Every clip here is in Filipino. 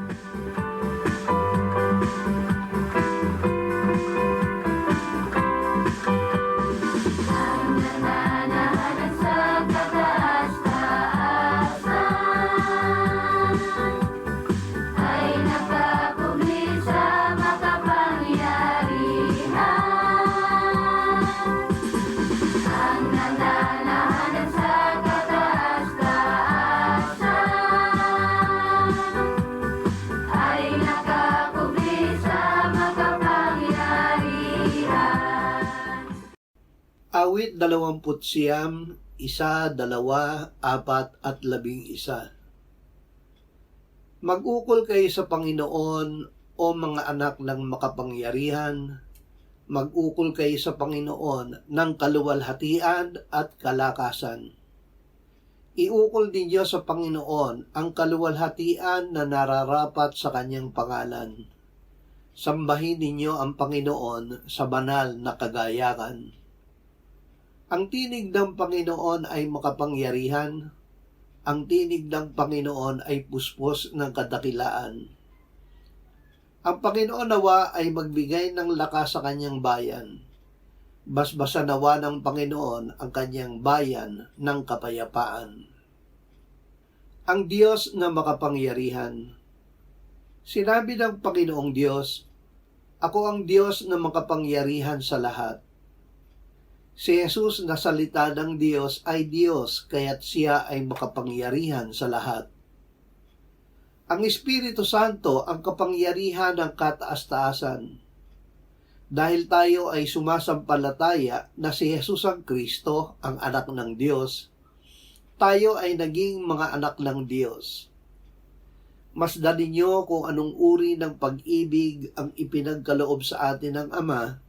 Ang nananahan sa kataas-taasan ay nakakubli sa makapangyarihan. Ang nananahan sa kataas-taasan ay nakakubli sa makapangyarihan. Awit 29, 1, 2, 4 at 11. Mag-ukol kayo sa Panginoon, o mga anak ng makapangyarihan. Mag-ukol kayo sa Panginoon ng kaluwalhatian at kalakasan. Iukol ninyo sa Panginoon ang kaluwalhatian na nararapat sa kanyang pangalan. Sambahin ninyo ang Panginoon sa banal na kagayakan. Ang tinig ng Panginoon ay makapangyarihan. Ang tinig ng Panginoon ay puspos ng kadakilaan. Ang Panginoon nawa ay magbigay ng lakas sa kanyang bayan. Basbasan nawa ng Panginoon ang kanyang bayan ng kapayapaan. Ang Diyos na makapangyarihan. Sinabi ng Panginoong Diyos, "Ako ang Diyos na makapangyarihan sa lahat." Si Jesus na salita ng Diyos ay Diyos, kaya't siya ay makapangyarihan sa lahat. Ang Espiritu Santo ang kapangyarihan ng kataas-taasan. Dahil tayo ay sumasampalataya na si Jesus ang Kristo, ang anak ng Diyos, tayo ay naging mga anak ng Diyos. Masdan ninyo kung anong uri ng pag-ibig ang ipinagkaloob sa atin ng Ama,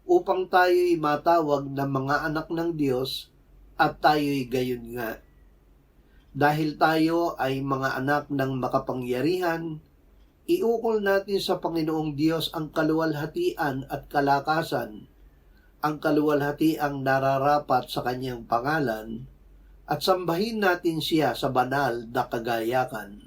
upang tayo'y matawag na mga anak ng Diyos, at tayo'y gayon nga. Dahil tayo ay mga anak ng makapangyarihan, iukol natin sa Panginoong Diyos ang kaluwalhatian at kalakasan, ang kaluwalhatiang nararapat sa kanyang pangalan, at sambahin natin siya sa banal na kagayakan.